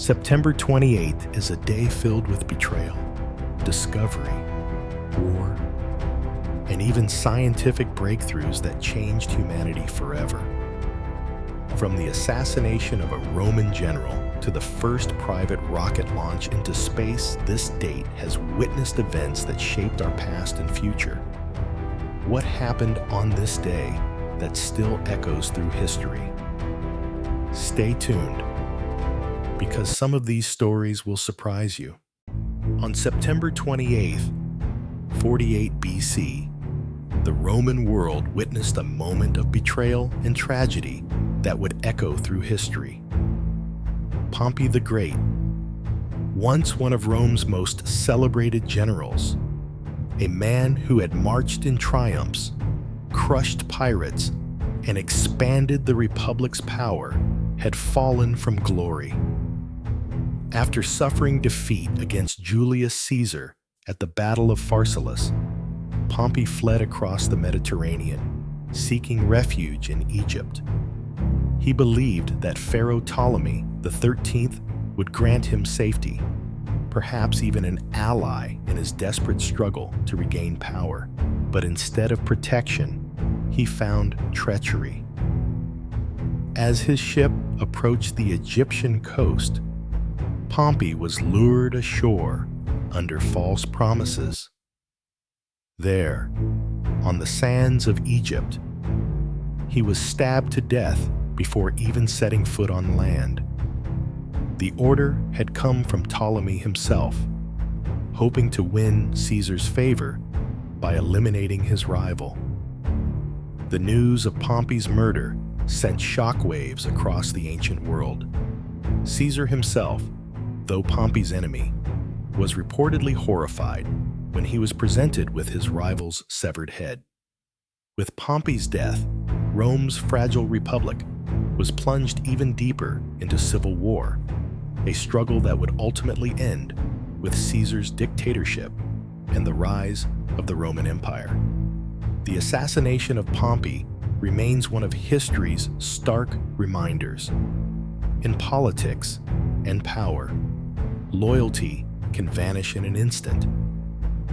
September 28th is a day filled with betrayal, discovery, war, and even scientific breakthroughs that changed humanity forever. From the assassination of a Roman general to the first private rocket launch into space, this date has witnessed events that shaped our past and future. What happened on this day that still echoes through history? Stay tuned, because some of these stories will surprise you. On September 28th, 48 BC, the Roman world witnessed a moment of betrayal and tragedy that would echo through history. Pompey the Great, once one of Rome's most celebrated generals, a man who had marched in triumphs, crushed pirates, and expanded the Republic's power, had fallen from glory. After suffering defeat against Julius Caesar at the Battle of Pharsalus, Pompey fled across the Mediterranean, seeking refuge in Egypt. He believed that Pharaoh Ptolemy XIII would grant him safety, perhaps even an ally in his desperate struggle to regain power. But instead of protection, he found treachery. As his ship approached the Egyptian coast, Pompey was lured ashore under false promises. There, on the sands of Egypt, he was stabbed to death before even setting foot on land. The order had come from Ptolemy himself, hoping to win Caesar's favor by eliminating his rival. The news of Pompey's murder sent shockwaves across the ancient world. Caesar himself, though Pompey's enemy, was reportedly horrified when he was presented with his rival's severed head. With Pompey's death, Rome's fragile republic was plunged even deeper into civil war, a struggle that would ultimately end with Caesar's dictatorship and the rise of the Roman Empire. The assassination of Pompey remains one of history's stark reminders. In politics and power, loyalty can vanish in an instant,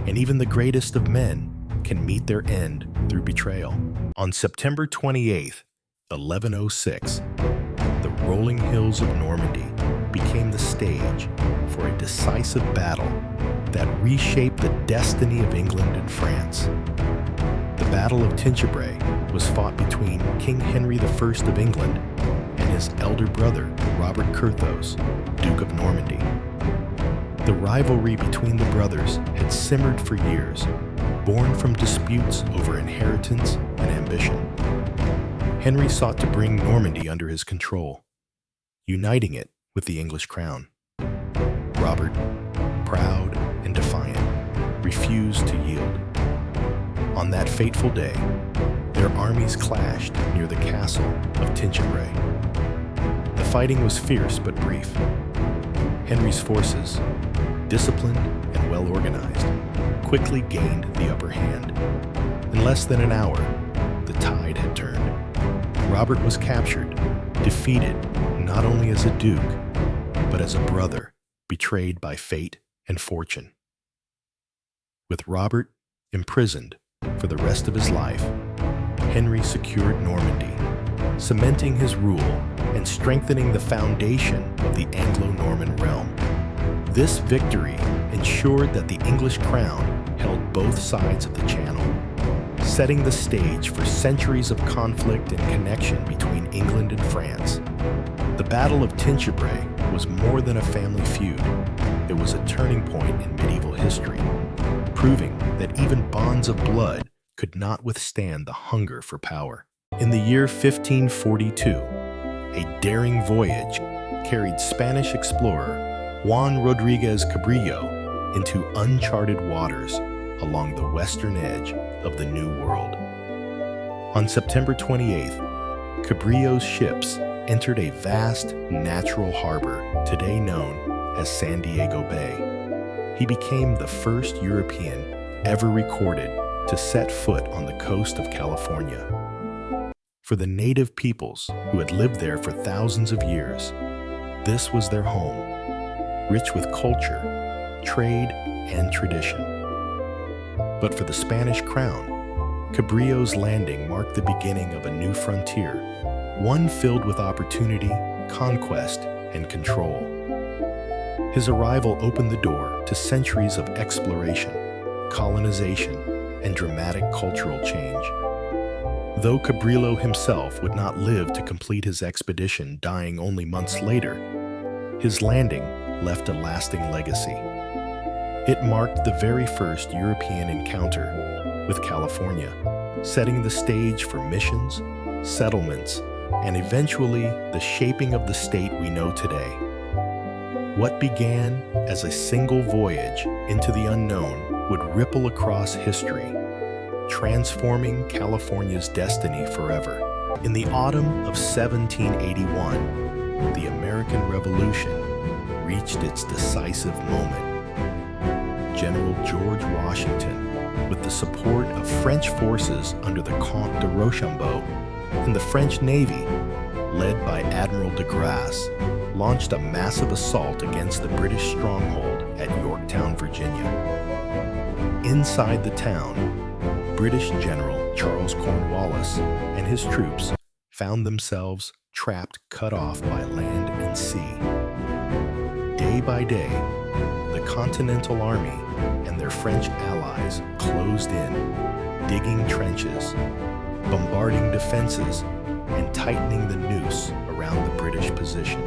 and even the greatest of men can meet their end through betrayal. On September 28th, 1106, the rolling hills of Normandy became the stage for a decisive battle that reshaped the destiny of England and France. The Battle of Tinchebray was fought between King Henry I of England and his elder brother, Robert Curthose, Duke of Normandy. The rivalry between the brothers had simmered for years, born from disputes over inheritance and ambition. Henry sought to bring Normandy under his control, uniting it with the English crown. Robert, proud and defiant, refused to yield. On that fateful day, their armies clashed near the castle of Tinchebray. The fighting was fierce but brief. Henry's forces, disciplined and well organized, quickly gained the upper hand. In less than an hour, the tide had turned. Robert was captured, defeated not only as a duke, but as a brother betrayed by fate and fortune. With Robert imprisoned for the rest of his life, Henry secured Normandy, cementing his rule and strengthening the foundation of the Anglo-Norman realm. This victory ensured that the English crown held both sides of the Channel, setting the stage for centuries of conflict and connection between England and France. The Battle of Tinchebray was more than a family feud. It was a turning point in medieval history, proving that even bonds of blood could not withstand the hunger for power. In the year 1542, a daring voyage carried Spanish explorer Juan Rodriguez Cabrillo into uncharted waters along the western edge of the New World. On September 28th, Cabrillo's ships entered a vast natural harbor today known as San Diego Bay. He became the first European ever recorded to set foot on the coast of California. For the native peoples who had lived there for thousands of years, this was their home, rich with culture, trade, and tradition. But for the Spanish crown, Cabrillo's landing marked the beginning of a new frontier, one filled with opportunity, conquest, and control. His arrival opened the door to centuries of exploration, colonization, and dramatic cultural change. Though Cabrillo himself would not live to complete his expedition, dying only months later, his landing left a lasting legacy. It marked the very first European encounter with California, setting the stage for missions, settlements, and eventually the shaping of the state we know today. What began as a single voyage into the unknown would ripple across history, transforming California's destiny forever. In the autumn of 1781, the American Revolution reached its decisive moment. General George Washington, with the support of French forces under the Comte de Rochambeau and the French Navy, led by Admiral de Grasse, launched a massive assault against the British stronghold at Yorktown, Virginia. Inside the town, British General Charles Cornwallis and his troops found themselves trapped, cut off by land and sea. Day by day, the Continental Army and their French allies closed in, digging trenches, bombarding defenses, and tightening the noose around the British position.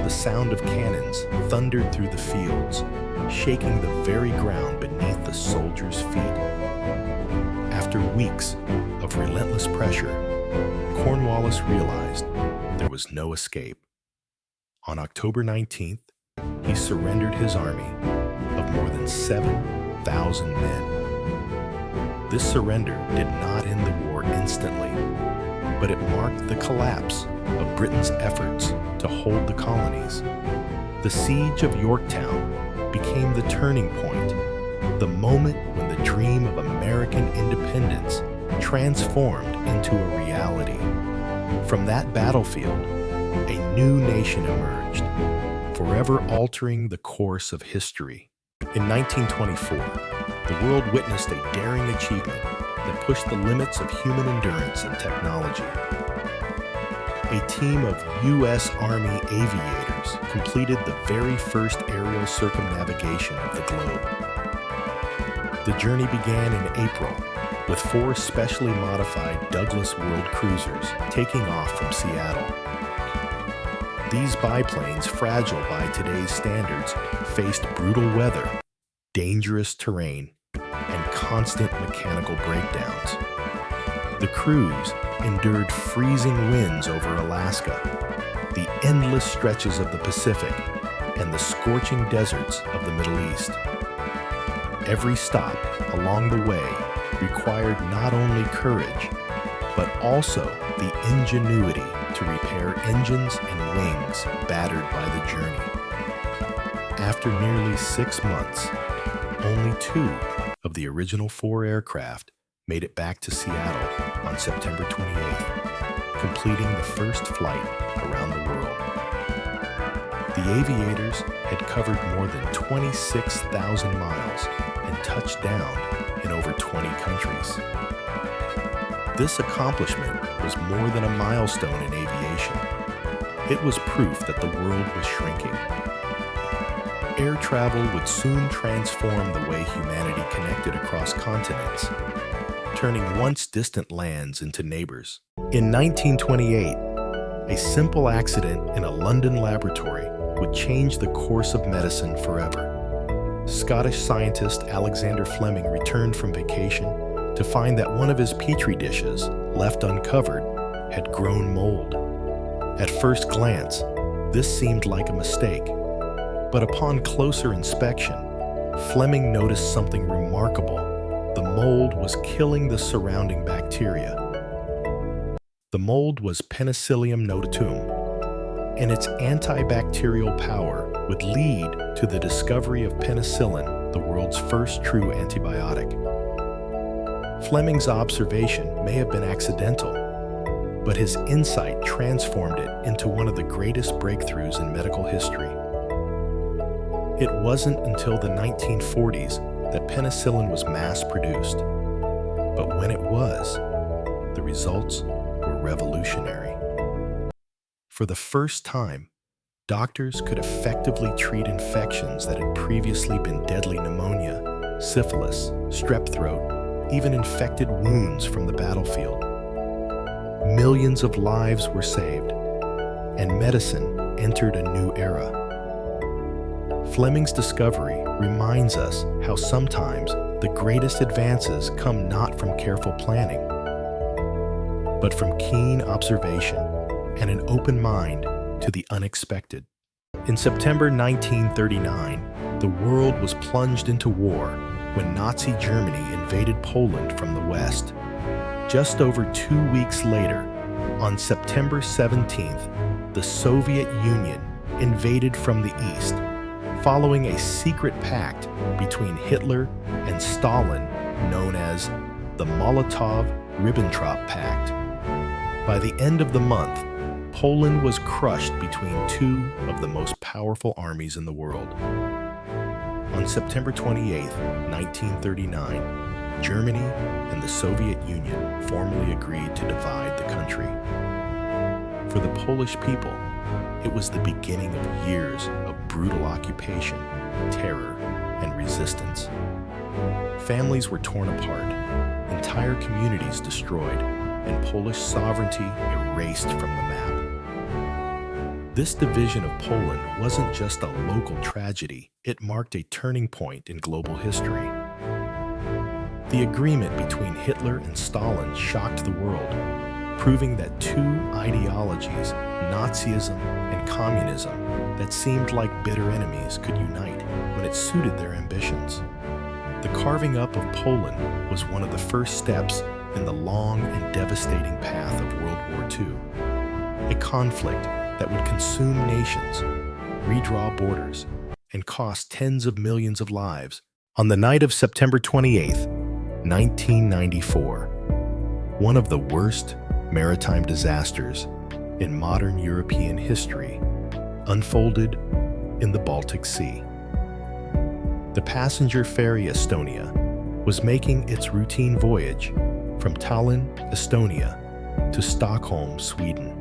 The sound of cannons thundered through the fields, shaking the very ground beneath the soldiers' feet. After weeks of relentless pressure, Cornwallis realized there was no escape. On October 19th, he surrendered his army of more than 7,000 men. This surrender did not end the war instantly, but it marked the collapse of Britain's efforts to hold the colonies. The Siege of Yorktown became the turning point, the moment when the dream of American independence transformed into a reality. From that battlefield, a new nation emerged, forever altering the course of history. In 1924, the world witnessed a daring achievement that pushed the limits of human endurance and technology. A team of U.S. Army aviators completed the very first aerial circumnavigation of the globe. The journey began in April, with 4 specially modified Douglas World Cruisers taking off from Seattle. These biplanes, fragile by today's standards, faced brutal weather, dangerous terrain, and constant mechanical breakdowns. The crews endured freezing winds over Alaska, the endless stretches of the Pacific, and the scorching deserts of the Middle East. Every stop along the way required not only courage, but also the ingenuity to repair engines and wings battered by the journey. After nearly 6 months, only 2 of the original 4 aircraft made it back to Seattle on September 28th, completing the first flight around the world. The aviators had covered more than 26,000 miles and touched down in over 20 countries. This accomplishment was more than a milestone in aviation. It was proof that the world was shrinking. Air travel would soon transform the way humanity connected across continents, turning once distant lands into neighbors. In 1928, a simple accident in a London laboratory would change the course of medicine forever. Scottish scientist Alexander Fleming returned from vacation to find that one of his petri dishes, left uncovered, had grown mold. At first glance, this seemed like a mistake, but upon closer inspection, Fleming noticed something remarkable. The mold was killing the surrounding bacteria. The mold was Penicillium notatum, and its antibacterial power would lead to the discovery of penicillin, the world's first true antibiotic. Fleming's observation may have been accidental, but his insight transformed it into one of the greatest breakthroughs in medical history. It wasn't until the 1940s that penicillin was mass-produced. But when it was, the results were revolutionary. For the first time, doctors could effectively treat infections that had previously been deadly: pneumonia, syphilis, strep throat, even infected wounds from the battlefield. Millions of lives were saved, and medicine entered a new era. Fleming's discovery reminds us how sometimes the greatest advances come not from careful planning, but from keen observation and an open mind to the unexpected. In September 1939, the world was plunged into war when Nazi Germany invaded Poland from the west. Just over 2 weeks later, on September 17th, the Soviet Union invaded from the east, following a secret pact between Hitler and Stalin known as the Molotov-Ribbentrop Pact. By the end of the month, Poland was crushed between two of the most powerful armies in the world. On September 28, 1939, Germany and the Soviet Union formally agreed to divide the country. For the Polish people, it was the beginning of years of brutal occupation, terror, and resistance. Families were torn apart, entire communities destroyed, and Polish sovereignty erased from the map. This division of Poland wasn't just a local tragedy, it marked a turning point in global history. The agreement between Hitler and Stalin shocked the world, proving that two ideologies, Nazism and communism, that seemed like bitter enemies could unite when it suited their ambitions. The carving up of Poland was one of the first steps in the long and devastating path of World War II, a conflict that would consume nations, redraw borders, and cost tens of millions of lives. On the night of September 28, 1994, one of the worst maritime disasters in modern European history unfolded in the Baltic Sea. The passenger ferry Estonia was making its routine voyage from Tallinn, Estonia, to Stockholm, Sweden.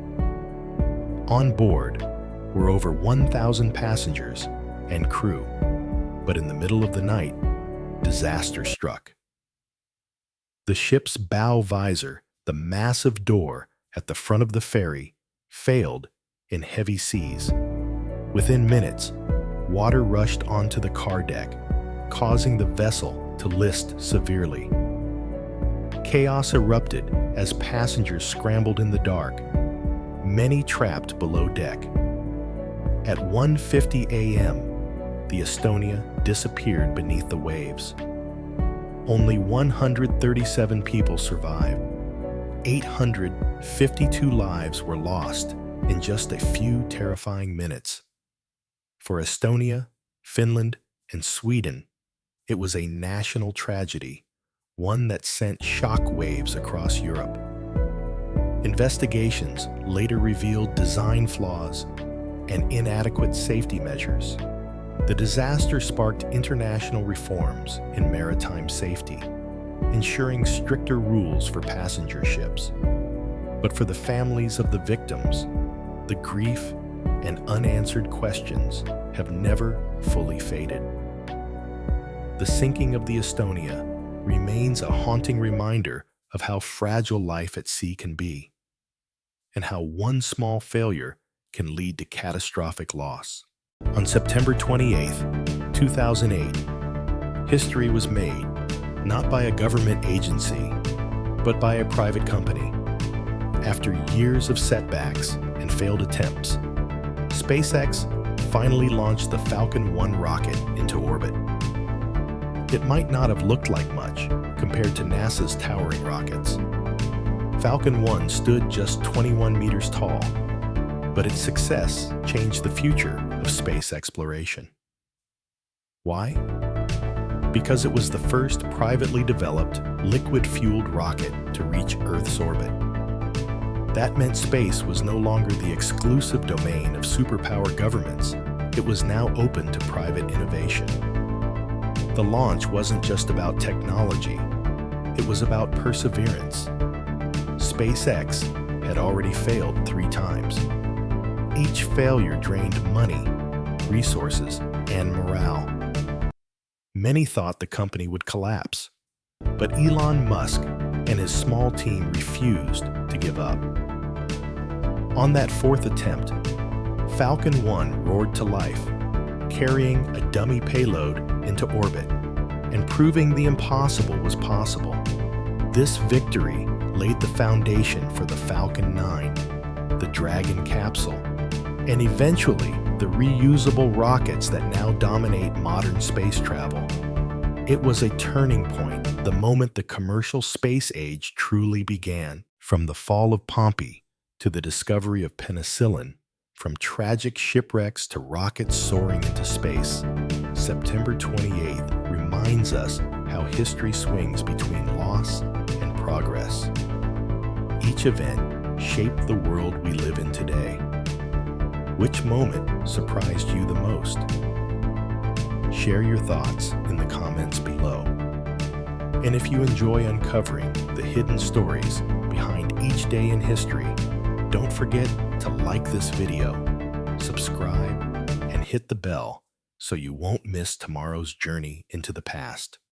On board were over 1,000 passengers and crew, but in the middle of the night, disaster struck. The ship's bow visor, the massive door at the front of the ferry, failed in heavy seas. Within minutes, water rushed onto the car deck, causing the vessel to list severely. Chaos erupted as passengers scrambled in the dark, many trapped below deck. At 1:50 a.m., the Estonia disappeared beneath the waves. Only 137 people survived. 852 lives were lost in just a few terrifying minutes. For Estonia, Finland, and Sweden, it was a national tragedy, one that sent shock waves across Europe. Investigations later revealed design flaws and inadequate safety measures. The disaster sparked international reforms in maritime safety, ensuring stricter rules for passenger ships. But for the families of the victims, the grief and unanswered questions have never fully faded. The sinking of the Estonia remains a haunting reminder of how fragile life at sea can be, and how one small failure can lead to catastrophic loss. On September 28, 2008, history was made not by a government agency, but by a private company. After years of setbacks and failed attempts, SpaceX finally launched the Falcon 1 rocket into orbit. It might not have looked like much compared to NASA's towering rockets. Falcon 1 stood just 21 meters tall, but its success changed the future of space exploration. Why? Because it was the first privately developed, liquid-fueled rocket to reach Earth's orbit. That meant space was no longer the exclusive domain of superpower governments. it was now open to private innovation. The launch wasn't just about technology, it was about perseverance. SpaceX had already failed 3 times. Each failure drained money, resources, and morale. Many thought the company would collapse, but Elon Musk and his small team refused to give up. On that 4th attempt, Falcon 1 roared to life, carrying a dummy payload into orbit and proving the impossible was possible. This victory laid the foundation for the Falcon 9, the Dragon capsule, and eventually the reusable rockets that now dominate modern space travel. It was a turning point, the moment the commercial space age truly began. From the fall of Pompey to the discovery of penicillin, from tragic shipwrecks to rockets soaring into space, September 28th reminds us how history swings between loss and progress. Each event shaped the world we live in today. Which moment surprised you the most? Share your thoughts in the comments below. And if you enjoy uncovering the hidden stories behind each day in history, don't forget to like this video, subscribe, and hit the bell so you won't miss tomorrow's journey into the past.